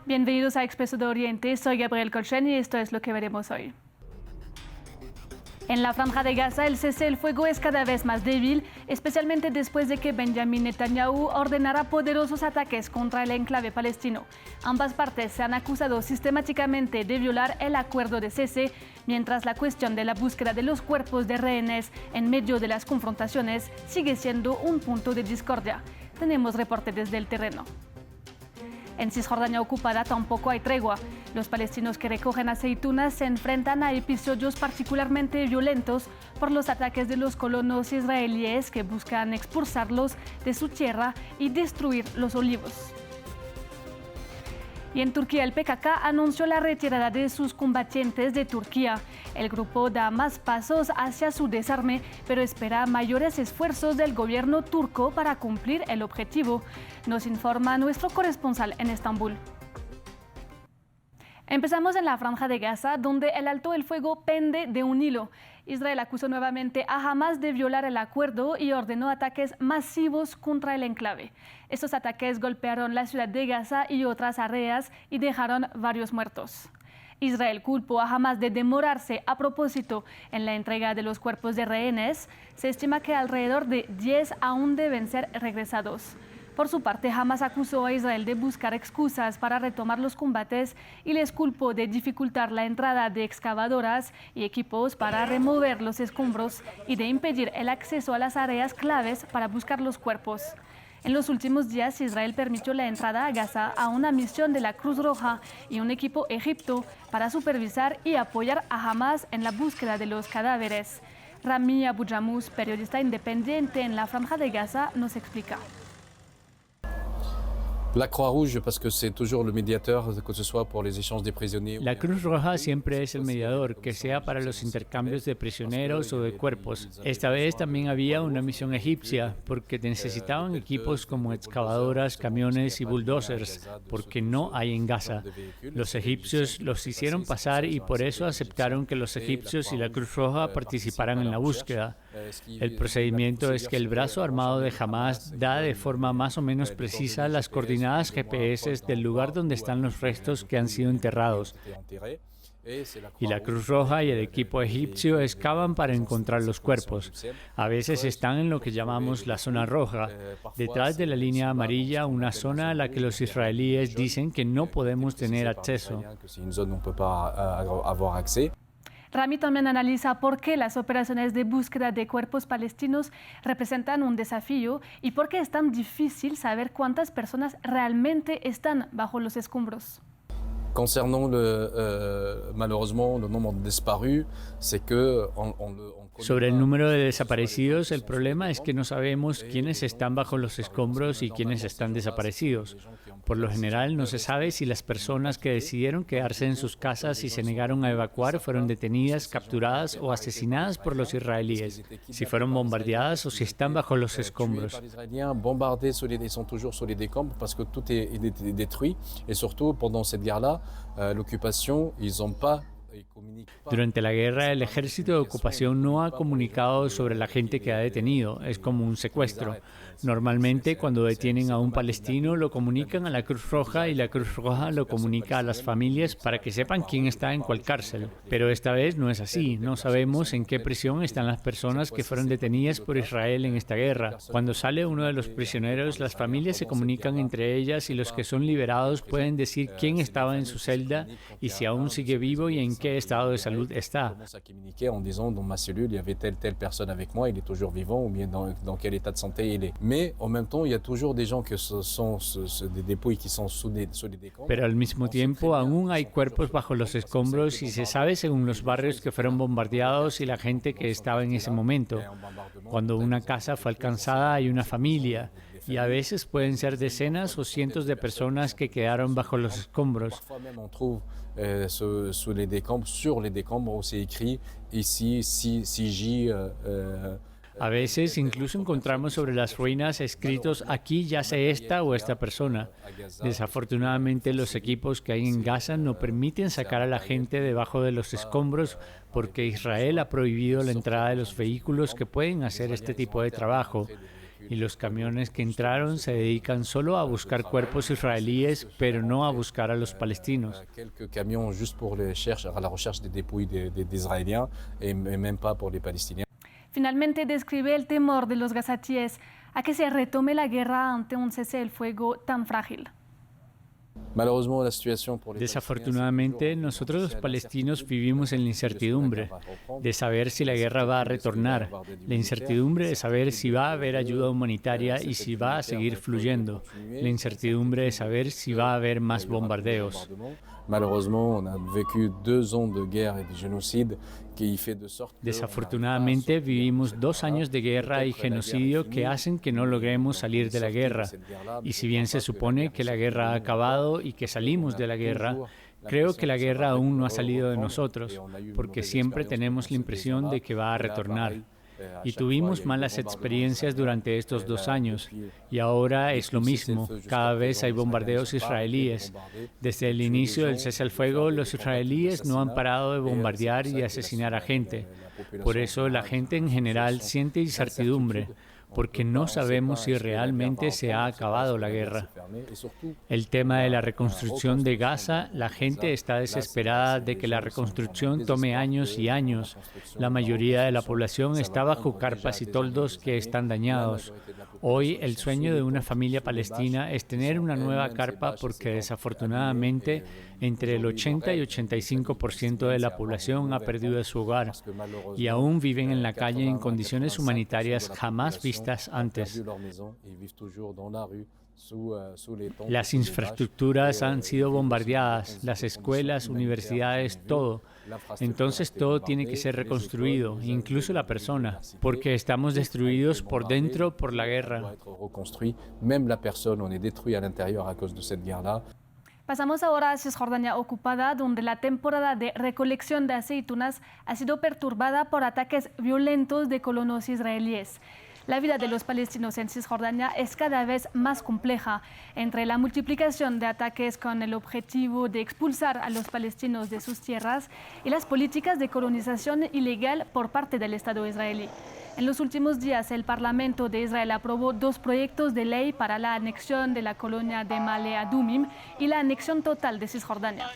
Bienvenidos a Expreso de Oriente, soy Gabriel Colchen y esto es lo que veremos hoy. En la Franja de Gaza, el cese del fuego es cada vez más débil, especialmente después de que Benjamin Netanyahu ordenara poderosos ataques contra el enclave palestino. Ambas partes se han acusado sistemáticamente de violar el acuerdo de cese, mientras la cuestión de la búsqueda de los cuerpos de rehenes en medio de las confrontaciones sigue siendo un punto de discordia. Tenemos reporte desde el terreno. En Cisjordania ocupada tampoco hay tregua. Los palestinos que recogen aceitunas se enfrentan a episodios particularmente violentos por los ataques de los colonos israelíes que buscan expulsarlos de su tierra y destruir los olivos. Y en Turquía, el PKK anunció la retirada de sus combatientes de Turquía. El grupo da más pasos hacia su desarme, pero espera mayores esfuerzos del gobierno turco para cumplir el objetivo. Nos informa nuestro corresponsal en Estambul. Empezamos en la Franja de Gaza, donde el alto el fuego pende de un hilo. Israel acusó nuevamente a Hamas de violar el acuerdo y ordenó ataques masivos contra el enclave. Estos ataques golpearon la ciudad de Gaza y otras áreas y dejaron varios muertos. Israel culpó a Hamas de demorarse a propósito en la entrega de los cuerpos de rehenes. Se estima que alrededor de 10 aún deben ser regresados. Por su parte, Hamas acusó a Israel de buscar excusas para retomar los combates y les culpó de dificultar la entrada de excavadoras y equipos para remover los escombros y de impedir el acceso a las áreas claves para buscar los cuerpos. En los últimos días, Israel permitió la entrada a Gaza a una misión de la Cruz Roja y un equipo egipto para supervisar y apoyar a Hamas en la búsqueda de los cadáveres. Rami Abu Jamous, periodista independiente en la Franja de Gaza, nos explica. La Croix-Rouge, parce que c'est toujours le médiateur, que ce soit pour les échanges des prisonniers. La Cruz Roja siempre es el mediador, que sea para los intercambios de prisioneros o de cuerpos. Esta vez también había una misión egipcia, porque necesitaban equipos como excavadoras, camiones y bulldozers, porque no hay en Gaza. Los egipcios los hicieron pasar y por eso aceptaron que los egipcios y la Cruz Roja participaran en la búsqueda. El procedimiento es que el brazo armado de Hamas da de forma más o menos precisa las coordenadas GPS del lugar donde están los restos que han sido enterrados. Y la Cruz Roja y el equipo egipcio excavan para encontrar los cuerpos. A veces están en lo que llamamos la zona roja, detrás de la línea amarilla, una zona a la que los israelíes dicen que no podemos tener acceso. Rami también analiza por qué las operaciones de búsqueda de cuerpos palestinos representan un desafío y por qué es tan difícil saber cuántas personas realmente están bajo los escombros. Concernant malheureusement le nombre de disparus, c'est que Sobre el número de desaparecidos, el problema es que no sabemos quiénes están bajo los escombros y quiénes están desaparecidos. Por lo general, no se sabe si las personas que decidieron quedarse en sus casas y se negaron a evacuar fueron detenidas, capturadas o asesinadas por los israelíes, si fueron bombardeadas o si están bajo los escombros. sont toujours sur les décombres parce que tout est détruit et surtout pendant cette guerre-là, l'occupation, ils n'ont pas. Durante la guerra, el ejército de ocupación no ha comunicado sobre la gente que ha detenido. Es como un secuestro. Normalmente, cuando detienen a un palestino, lo comunican a la Cruz Roja y la Cruz Roja lo comunica a las familias para que sepan quién está en cuál cárcel. Pero esta vez no es así. No sabemos en qué prisión están las personas que fueron detenidas por Israel en esta guerra. Cuando sale uno de los prisioneros, las familias se comunican entre ellas y los que son liberados pueden decir quién estaba en su celda y si aún sigue vivo y en qué estado de salud está. En disant dans ma cellule il y avait telle personne avec moi, il est toujours vivant ou bien dans quel état de santé il est. Mais en même temps, il y a toujours des gens que sont des dépouilles qui sont sous les décombres. Pero al mismo tiempo aún hay cuerpos bajo los escombros y se sabe según los barrios que fueron bombardeados y la gente que estaba en ese momento. Cuando una casa fue alcanzada hay una familia y a veces pueden ser decenas o cientos de personas que quedaron bajo los escombros. Sur les décombres, c'est écrit ici, CJ. A veces incluso encontramos sobre las ruinas escritos aquí yace esta o esta persona. Desafortunadamente los equipos que hay en Gaza no permiten sacar a la gente debajo de los escombros porque Israel ha prohibido la entrada de los vehículos que pueden hacer este tipo de trabajo. y los camiones que entraron se dedican solo a buscar cuerpos israelíes, pero no a buscar a los palestinos. Quelques camions juste pour la recherche des dépouilles des Israéliens et même pas pour les Palestiniens. Finalmente describe el temor de los gazatíes a que se retome la guerra ante un cese del fuego tan frágil. Desafortunadamente, nosotros los palestinos vivimos en la incertidumbre de saber si la guerra va a retornar, la incertidumbre de saber si va a haber ayuda humanitaria y si va a seguir fluyendo, la incertidumbre de saber si va a haber más bombardeos. Desafortunadamente, vivimos 2 años de guerra y genocidio que hacen que no logremos salir de la guerra. Y si bien se supone que la guerra ha acabado y que salimos de la guerra, creo que la guerra aún no ha salido de nosotros, porque siempre tenemos la impresión de que va a retornar. Y tuvimos malas experiencias durante estos 2 años, y ahora es lo mismo, cada vez hay bombardeos israelíes. Desde el inicio del cese al fuego, los israelíes no han parado de bombardear y asesinar a gente. Por eso la gente en general siente incertidumbre, porque no sabemos si realmente se ha acabado la guerra. El tema de la reconstrucción de Gaza, la gente está desesperada de que la reconstrucción tome años y años. La mayoría de la población está bajo carpas y toldos que están dañados. Hoy el sueño de una familia palestina es tener una nueva carpa porque desafortunadamente entre el 80 y 85% de la población ha perdido su hogar y aún viven en la calle en condiciones humanitarias jamás vistas antes. Las infraestructuras han sido bombardeadas, las escuelas, universidades, todo. Entonces todo tiene que ser reconstruido, incluso la persona, porque estamos destruidos por dentro por la guerra. Pasamos ahora a Cisjordania ocupada, donde la temporada de recolección de aceitunas ha sido perturbada por ataques violentos de colonos israelíes. La vida de los palestinos en Cisjordania es cada vez más compleja, entre la multiplicación de ataques con el objetivo de expulsar a los palestinos de sus tierras y las políticas de colonización ilegal por parte del Estado israelí. En los últimos días, el Parlamento de Israel aprobó 2 proyectos de ley para la anexión de la colonia de Male Adumim y la anexión total de Cisjordania.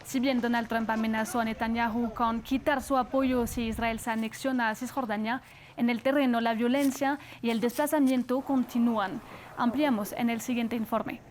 Si bien Donald Trump amenazó a Netanyahu con quitar su apoyo si Israel se anexiona a Cisjordania, en el terreno la violencia y el desplazamiento continúan. Ampliamos en el siguiente informe.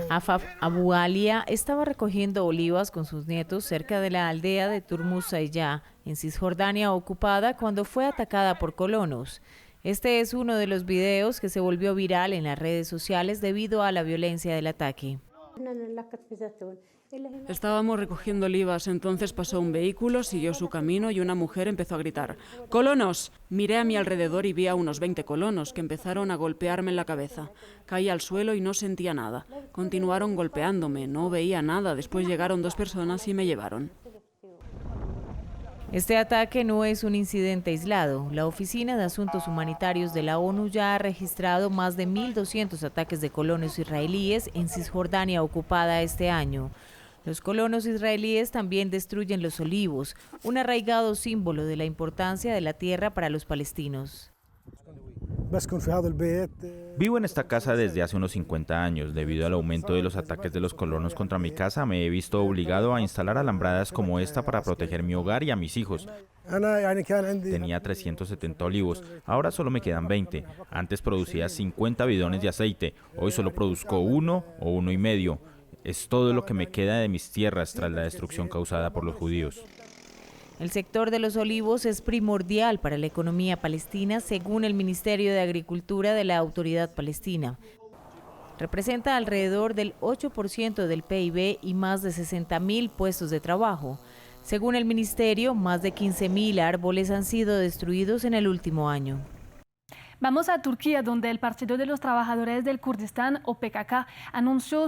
Afaf Abu Alia estaba recogiendo olivas con sus nietos cerca de la aldea de Turmus Sayyah, en Cisjordania ocupada, cuando fue atacada por colonos. Este es uno de los videos que se volvió viral en las redes sociales debido a la violencia del ataque. Estábamos recogiendo olivas, entonces pasó un vehículo, siguió su camino y una mujer empezó a gritar: ¡Colonos! Miré a mi alrededor y vi a unos 20 colonos que empezaron a golpearme en la cabeza. Caí al suelo y no sentía nada. Continuaron golpeándome, no veía nada. Después llegaron 2 personas y me llevaron. Este ataque no es un incidente aislado. La Oficina de Asuntos Humanitarios de la ONU ya ha registrado más de 1.200 ataques de colonos israelíes en Cisjordania ocupada este año. Los colonos israelíes también destruyen los olivos, un arraigado símbolo de la importancia de la tierra para los palestinos. Vivo en esta casa desde hace unos 50 años. Debido al aumento de los ataques de los colonos contra mi casa, me he visto obligado a instalar alambradas como esta para proteger mi hogar y a mis hijos. Tenía 370 olivos, ahora solo me quedan 20. Antes producía 50 bidones de aceite, hoy solo produzco 1 o 1,5. Es todo lo que me queda de mis tierras tras la destrucción causada por los judíos. El sector de los olivos es primordial para la economía palestina, según el Ministerio de Agricultura de la Autoridad Palestina. Representa alrededor del 8% del PIB y más de 60.000 puestos de trabajo. Según el ministerio, más de 15.000 árboles han sido destruidos en el último año. Vamos a Turquía, donde el Partido de los Trabajadores del Kurdistán, o PKK, anunció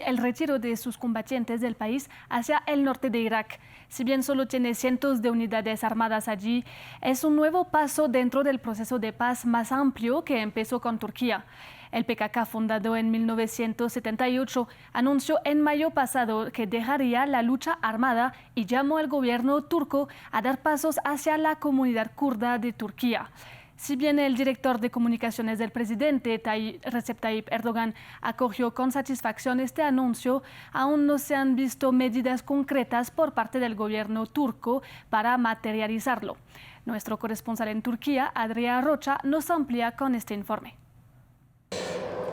el retiro de sus combatientes del país hacia el norte de Irak. Si bien solo tiene cientos de unidades armadas allí, es un nuevo paso dentro del proceso de paz más amplio que empezó con Turquía. El PKK, fundado en 1978, anunció en mayo pasado que dejaría la lucha armada y llamó al gobierno turco a dar pasos hacia la comunidad kurda de Turquía. Si bien el director de comunicaciones del presidente Recep Tayyip Erdogan acogió con satisfacción este anuncio, aún no se han visto medidas concretas por parte del gobierno turco para materializarlo. Nuestro corresponsal en Turquía, Adrià Rocha, nos amplía con este informe.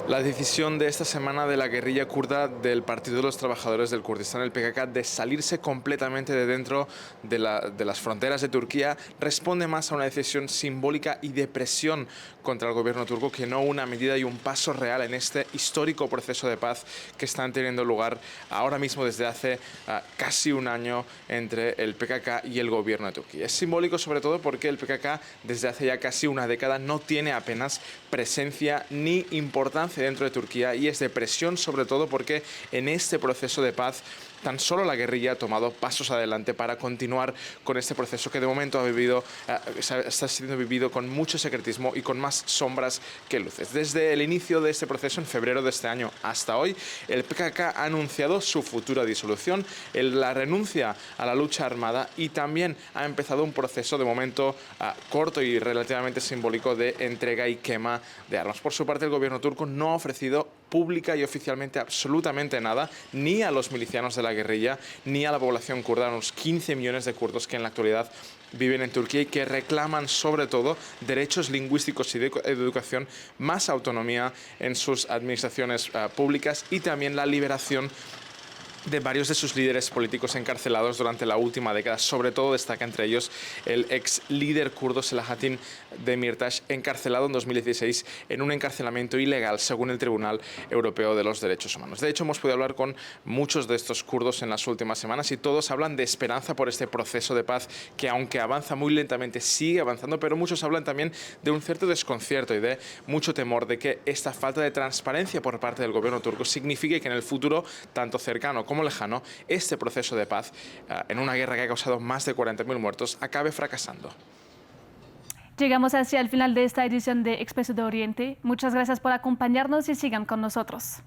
La decisión de esta semana de la guerrilla kurda del Partido de los Trabajadores del Kurdistán, el PKK, de salirse completamente de dentro de las fronteras de Turquía responde más a una decisión simbólica y de presión contra el gobierno turco que no una medida y un paso real en este histórico proceso de paz que están teniendo lugar ahora mismo desde hace casi un año entre el PKK y el gobierno de Turquía. Es simbólico sobre todo porque el PKK desde hace ya casi una década no tiene apenas presencia ni importancia dentro de Turquía y es de presión sobre todo porque en este proceso de paz tan solo la guerrilla ha tomado pasos adelante para continuar con este proceso que de momento está siendo vivido con mucho secretismo y con más sombras que luces. Desde el inicio de este proceso, en febrero de este año hasta hoy, el PKK ha anunciado su futura disolución, la renuncia a la lucha armada y también ha empezado un proceso de momento corto y relativamente simbólico de entrega y quema de armas. Por su parte, el gobierno turco no ha ofrecido pública y oficialmente absolutamente nada, ni a los milicianos de la guerrilla, ni a la población kurda, unos 15 millones de kurdos que en la actualidad viven en Turquía y que reclaman sobre todo derechos lingüísticos y de educación, más autonomía en sus administraciones públicas y también la liberación de varios de sus líderes políticos encarcelados durante la última década. Sobre todo destaca entre ellos el ex líder kurdo Selahattin Demirtas, encarcelado en 2016 en un encarcelamiento ilegal según el Tribunal Europeo de los Derechos Humanos. De hecho, hemos podido hablar con muchos de estos kurdos en las últimas semanas y todos hablan de esperanza por este proceso de paz que, aunque avanza muy lentamente, sigue avanzando, pero muchos hablan también de un cierto desconcierto y de mucho temor de que esta falta de transparencia por parte del gobierno turco signifique que en el futuro, tanto cercano como lejano, este proceso de paz en una guerra que ha causado más de 40.000 muertos acabe fracasando. Llegamos hacia el final de esta edición de Expreso de Oriente. Muchas gracias por acompañarnos y sigan con nosotros.